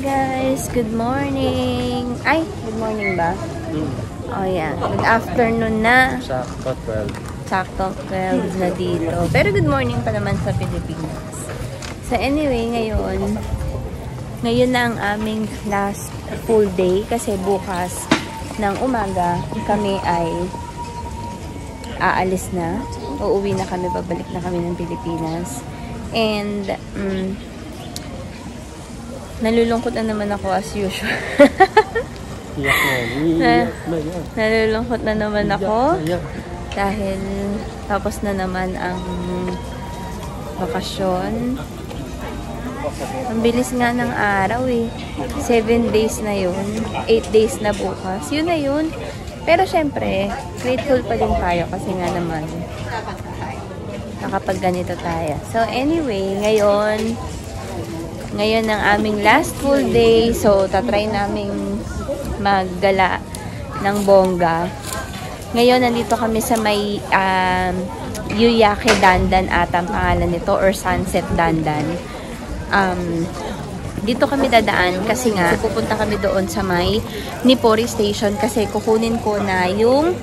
guys! Good morning! Ay, good morning ba? Oh yeah, good afternoon na. Sakto 12. Sakto 12 na dito. Pero good morning pa naman sa Pilipinas. So anyway, ngayon na ang aming last full day kasi bukas ng umaga kami ay aalis na. Uuwi na kami, babalik na kami ng Pilipinas. And nalulungkot na naman ako as usual. Nalulungkot na naman ako dahil tapos na naman ang bakasyon. Ang bilis nga ng araw eh. 7 days na yun. 8 days na bukas. Yun na yun. Pero syempre, grateful pa din tayo kasi nga naman nakapag ganito tayo. So anyway, ngayon ang aming last full day. So tatry naming maggala ng bongga. Ngayon nandito kami sa may Yuyake Dandan ata ang pangalan nito or Sunset Dandan. Dito kami dadaan kasi nga pupunta kami doon sa may Nipori Station kasi kukunin ko na yung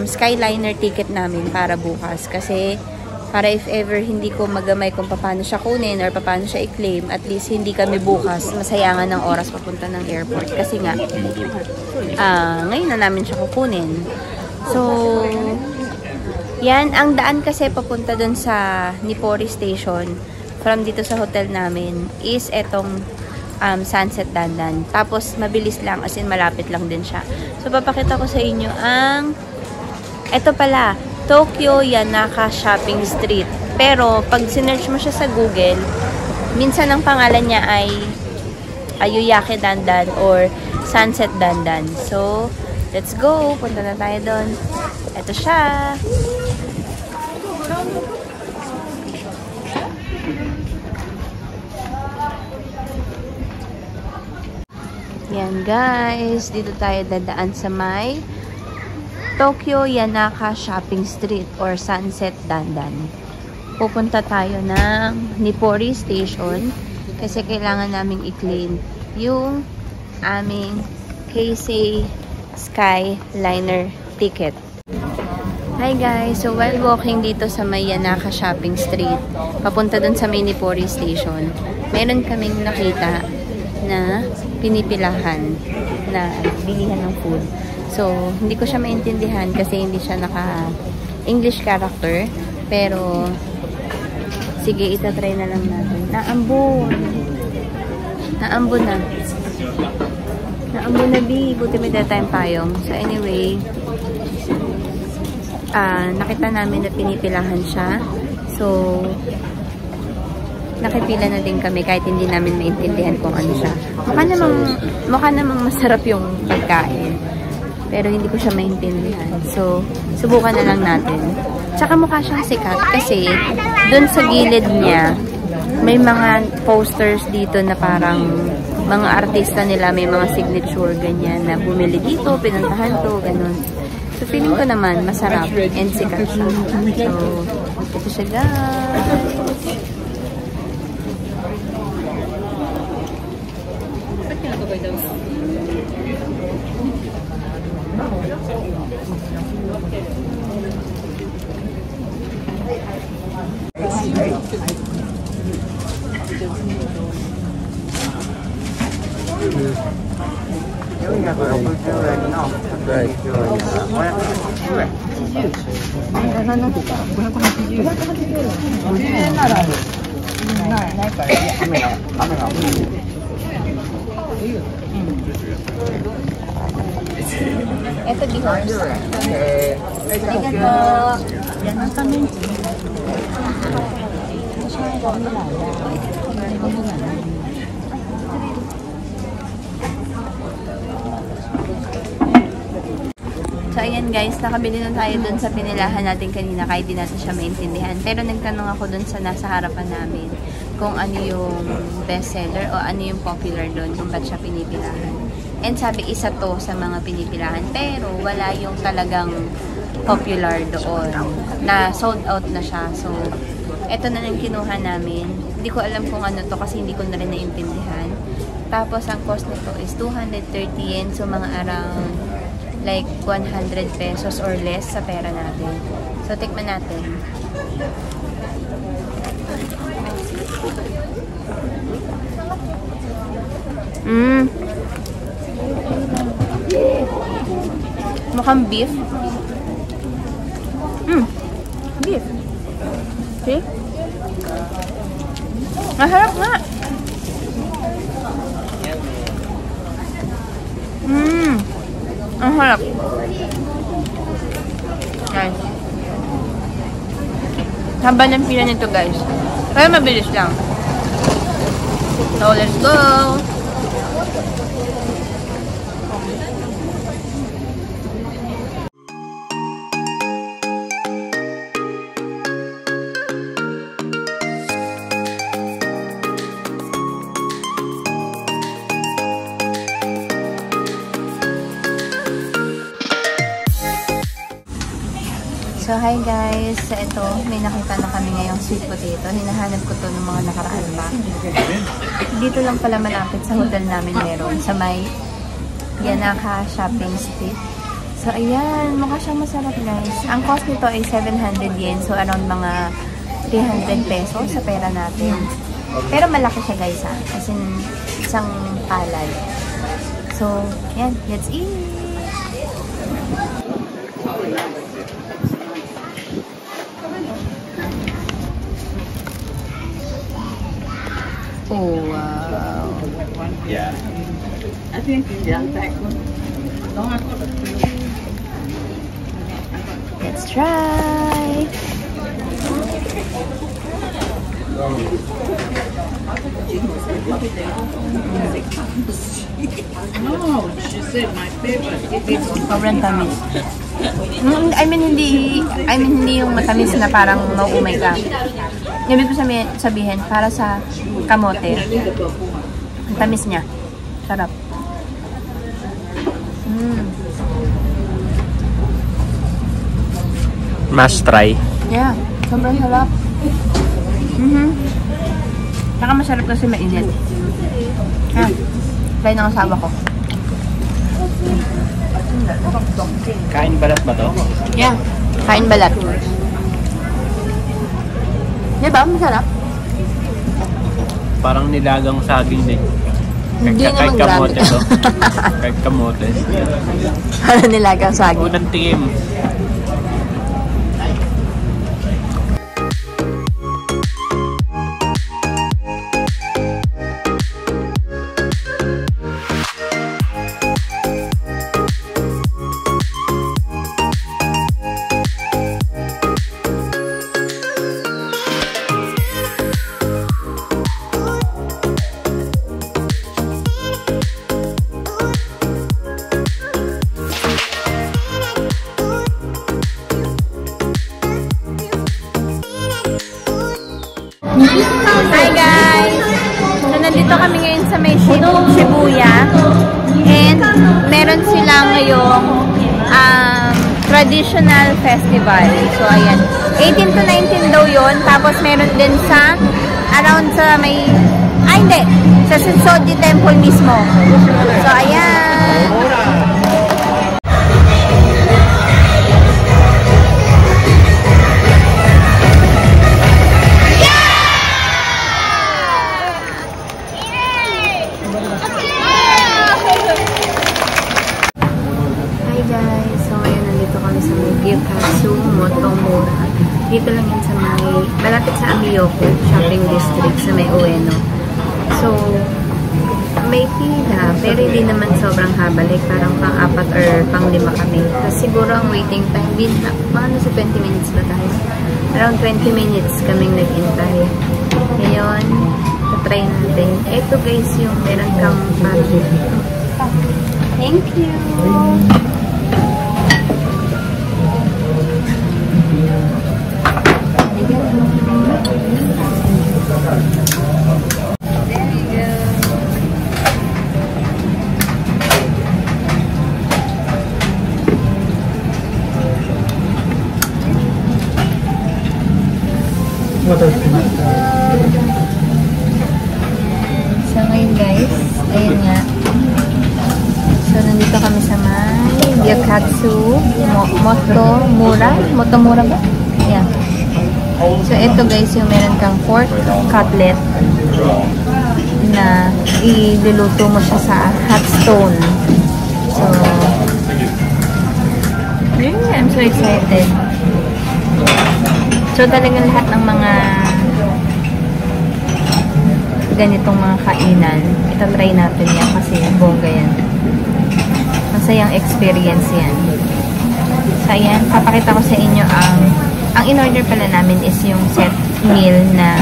Skyliner ticket namin para bukas kasi para if ever hindi ko magamay kung paano siya kunin or paano siya i-claim, at least hindi kami bukas masayangan ng oras papunta ng airport kasi nga ngayon na namin siya kukunin. So yan, ang daan kasi papunta dun sa Nipori Station from dito sa hotel namin is etong Sunset Dandan. Tapos mabilis lang, as in malapit lang din siya. So papakita ko sa inyo ang eto pala, Tokyo Yanaka Shopping Street. Pero pag sinearch mo siya sa Google, minsan ang pangalan niya ay Yuyake Dandan or Sunset Dandan. So let's go, punta na tayo doon. Eto siya. Yan guys, dito tayo dadaan sa may Tokyo Yanaka Shopping Street or Sunset Dandan. Pupunta tayo ng Nipori Station kasi kailangan naming i-claim yung aming Keisei Skyliner ticket. Hi guys! So while walking dito sa may Yanaka Shopping Street, papunta dun sa may Nipori Station, meron kaming nakita na pinipilahan na bilihan ng food. So, hindi ko siya maintindihan kasi hindi siya naka-English character. Pero, sige, itatry na lang natin. Naambon! Naambon na. Naambon na, B. Buti may datang payong. So, anyway, nakita namin na pinipilahan siya. So, nakipila na din kami kahit hindi namin maintindihan kung ano siya. Mukha namang masarap yung pagkain. Pero hindi ko siya maintindihan. So, subukan na lang natin. Tsaka mukha siyang sikat kasi dun sa gilid niya, may mga posters dito na parang mga artista nila, may mga signature ganyan na bumili dito, pinuntahan to, ganun. So, feeling ko naman masarap and sikat siya. So, ito siya guys. Ito di horse. So ayan guys, nakabili na tayo dun sa pinilahan natin kanina kahit di natin siya maintindihan. Pero nagtanong ako dun sa nasa harapan namin kung ano yung bestseller o ano yung popular dun, kung ba't siya pinipilahan. And sabi, isa to sa mga pinipilahan. Pero wala yung talagang popular doon. Na sold out na siya. So, eto na lang kinuha namin. Hindi ko alam kung ano to kasi hindi ko na rin naintindihan. Tapos, ang cost nito is 230 yen. So, mga around like 100 pesos or less sa pera natin. So, tikman natin. Mukhang beef. Beef. See? Masarap nga. Ang harap. Nice. Haba ng pila nito, guys. Kaya mabilis lang. So, let's go! So, hi guys! Ito, may nakita na kami ngayong sweet potato. Hinahanap ko to ng mga nakaraan pa. Dito lang pala malapit sa hotel namin meron. Sa may Yanaka Shopping Street. So, ayan. Mukha siyang masarap guys. Ang cost nito ay 700 yen. So, around mga 300 pesos sa pera natin. Pero malaki siya guys ha. As in, isang palad. So, ayan. Let's eat! Oh, wow. Yeah. I think Let's try. No, she said my favorite. Sobrang tamis. I mean hindi yung matamis na parang mauumay ka. Ibig ko sabihin, para sa kamote. Ang tamis niya. Sarap. Must try. Yeah, sobrang sarap. Saka masarap kasi mainit. Try ng asawa ko. Kain balat ba to? Yeah, kain balat. Diba? Masarap. Parang nilagang saging din. Hindi naman Kahit kamote grabe. to. Kahit kamote. Ano nilagang saging? Unang tikim. Hi guys! So, nandito kami ngayon sa may Shibuya. And meron sila ngayong traditional festival. So, ayan. 18 to 19 daw yun. Tapos meron din sa around sa may hindi. Sa Shinsodi Temple mismo. So, ayan. Gyokatsu Motomura. Dito lang yan sa may, malapit sa Amiyoko Shopping District sa may Ueno. So, may pila, pero hindi naman sobrang haba. Like, parang pang-4 or pang-5 kami. Tapos siguro ang waiting time, mga sa 20 minutes ba tayo? Around 20 minutes kaming nag-intay. Ngayon, try natin. Ito guys, yung meron kang party. Thank you! So ngayon guys, Ayun nga. So, nandito kami sa may Gyokatsu Motomura ba? Yeah. So, ito guys, yung meron kang pork cutlet na iluluto mo siya sa hot stone. So, yeah, I'm so excited. So, talagang lahat ng mga ganitong mga kainan, itatry natin yan kasi bongga yan. Masayang experience yan. So, ayan, papakita ko sa inyo ang in-order pala namin is yung set meal na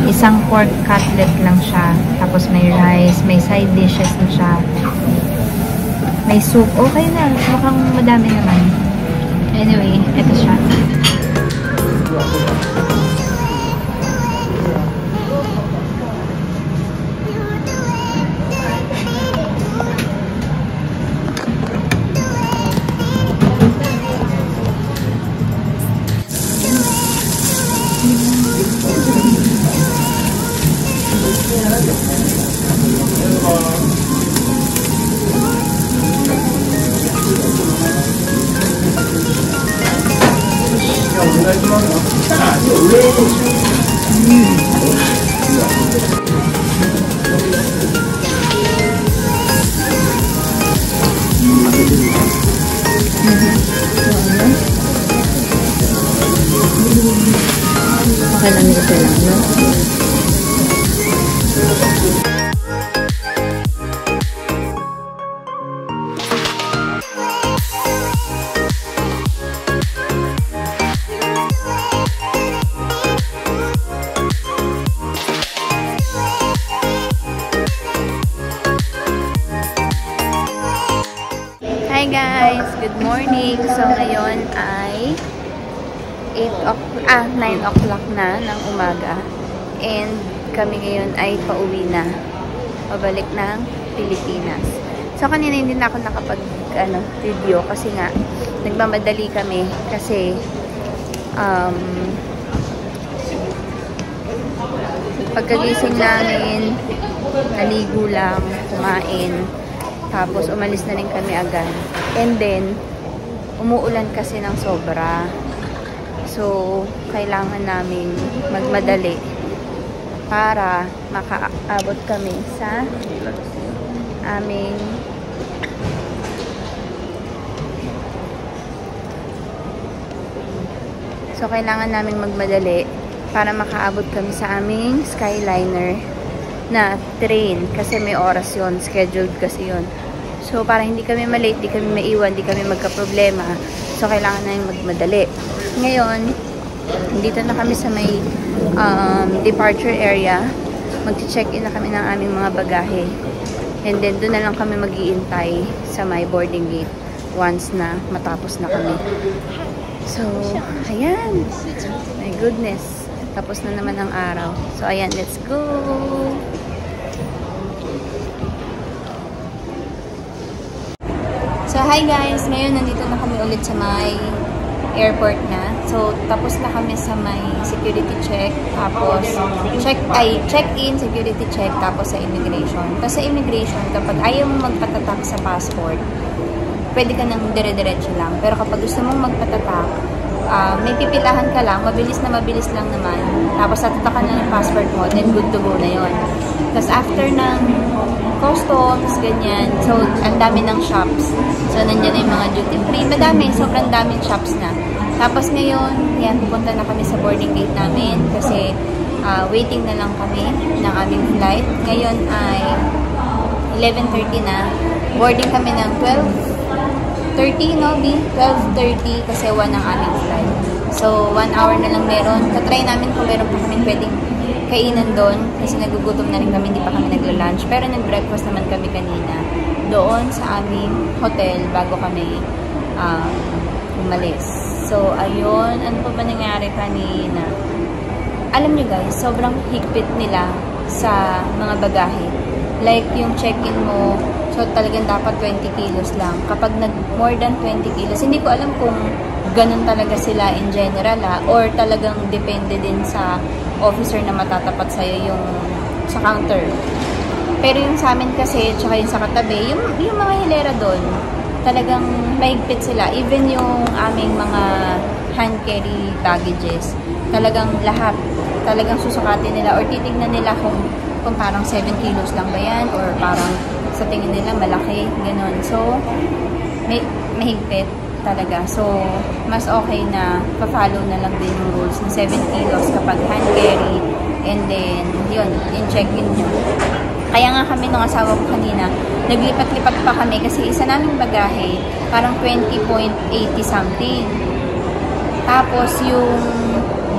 isang pork cutlet lang siya. Tapos may rice, may side dishes na siya. May soup. Okay na. Mukhang madami naman. Anyway, ito siya. Okay lang ito lang, no? Hi guys! Good morning! So ngayon ay 9 o'clock na ng umaga. And kami ngayon ay pauwi na. Pabalik ng Pilipinas. So kanina hindi na ako video kasi nga nagmamadali kami kasi pagkagising namin naligo lang, kumain, tapos umalis na rin kami agad. And then umuulan kasi ng sobra. So, kailangan namin magmadali para makaabot kami sa aming Skyliner na train kasi may oras yon, scheduled kasi yon. So, para hindi kami malate, di kami maiwan, di kami magka-problema. So, kailangan namin magmadali. Ngayon, dito na kami sa may departure area. Mag-check-in na kami ng aming mga bagahe. And then, doon na lang kami mag-iintay sa may boarding gate once na matapos na kami. So, ayan. My goodness. Tapos na naman ang araw. So, ayan. Let's go! So, hi guys! Ngayon, nandito na kami ulit sa may airport na. So, tapos na kami sa may security check. Tapos, check-in, security check, tapos sa immigration. Tapos sa immigration, kapag ayaw mo magpatatak sa passport, pwede ka nang dire-diretso lang. Pero kapag gusto mong magpatatak, may pipilahan ka lang, mabilis lang naman. Tapos, tatatakan na yung passport mo, then good to go na yon. Tapos, after ng customs, ganyan. So, ang dami ng shops. So, nandiyan na yung mga duty free. Madami, sobrang daming shops na. Tapos ngayon, yan, pupunta na kami sa boarding gate namin kasi waiting na lang kami ng aming flight. Ngayon ay 11:30 na. Boarding kami ng 12:30, no, B? 12:30 kasi 1 ang aming flight. So, 1 hour na lang meron. Katry namin kung meron pa kaming pwedeng kainan doon kasi nagugutom na rin kami, hindi pa kami nagla-lunch. Pero nag-breakfast naman kami kanina doon sa aming hotel bago kami umalis. So, ayun. Ano pa ba nangyari kanina? Alam nyo guys, sobrang higpit nila sa mga bagahe. Like, yung check-in mo, so talagang dapat 20 kilos lang. Kapag more than 20 kilos, hindi ko alam kung ganun talaga sila in general or talagang depende din sa officer na matatapat sa'yo yung sa counter. Pero yung sa amin kasi, tsaka yung sa katabi, yung mga hilera doon, talagang mahigpit sila. Even yung aming mga hand carry baggages, talagang lahat, talagang susukatin nila or titignan nila kung parang 7 kilos lang ba yan or parang sa tingin nila malaki, ganun. So, mahigpit talaga. So, mas okay na pa-follow na lang din yung rules na 7 kilos kapag hand carry and then, yun, in-check-in nyo. Kaya nga kami nung asawa ko kanina, naglipat-lipat pa kami kasi isa naming bagahe, parang 20.80 something. Tapos yung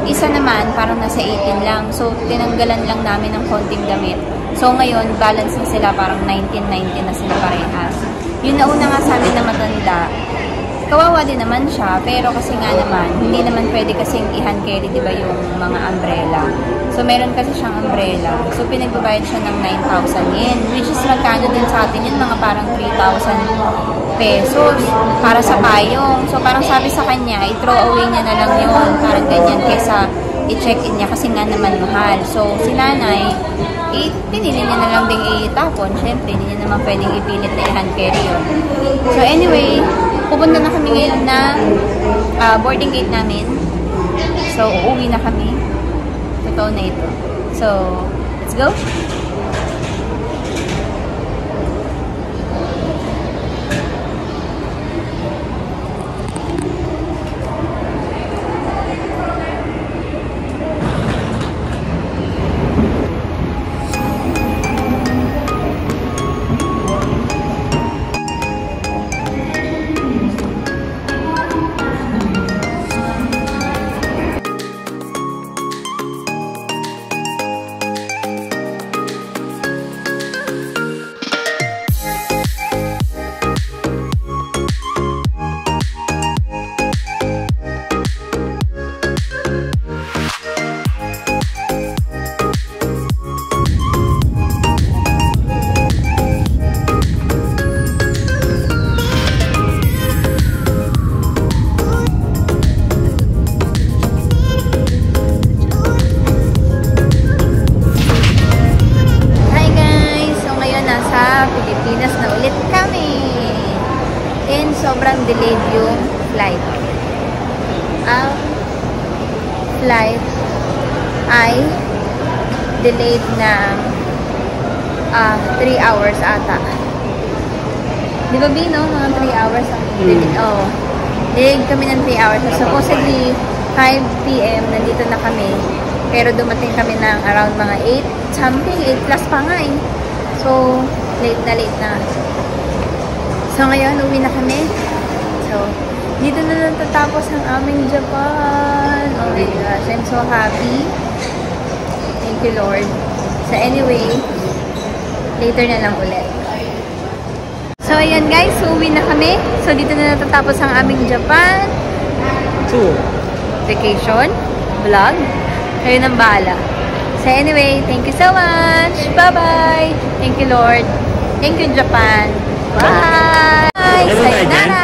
isa naman, parang nasa 18 lang. So, tinanggalan lang namin ng konting damit. So, ngayon, balance na sila, parang 19.90 na sila parehas. Yung nauna nga sa amin na matanda, kawawa din naman siya, pero kasi nga naman, hindi naman pwede kasing i-hand carry, di ba, yung mga umbrella. So, meron kasi siyang umbrella. So, pinagbabayad siya ng 9,000 yen, which is magkano din sa atin yun, mga parang 3,000 pesos para sa payong. So, parang sabi sa kanya, i-throw away niya na lang yun, parang ganyan, kesa i-check-in niya kasi nga naman mahal. So, si nanay, pinili niya na lang ding itapon. Siyempre, hindi niya naman pwedeng ipilit na i-hand carry yun. So, anyway, pupunta na kami ngayon na boarding gate namin. So, uuwi na kami. Totoo na ito. So, let's go! Pilipinas na ulit kami. And sobrang delayed yung flight. Ang flight ay delayed na 3 hours ata. Di ba, Bino? Mga 3 hours ang delayed. Oh, delayed kami ng 3 hours. So, supposedly 5 p.m. nandito na kami. Pero dumating kami ng around mga 8 something. 8 plus pa nga eh. So, late na. So, ngayon, uwi na kami. So, dito na natatapos ang aming Japan. Oh my gosh, I'm so happy. Thank you, Lord. So, anyway, later na lang ulit. So, ayan guys, uwi na kami. So, dito na natatapos ang aming Japan vacation vlog. Kayo nang bahala. So anyway, thank you so much. Bye-bye. Thank you, Lord. Thank you, Japan. Bye. Sayonara.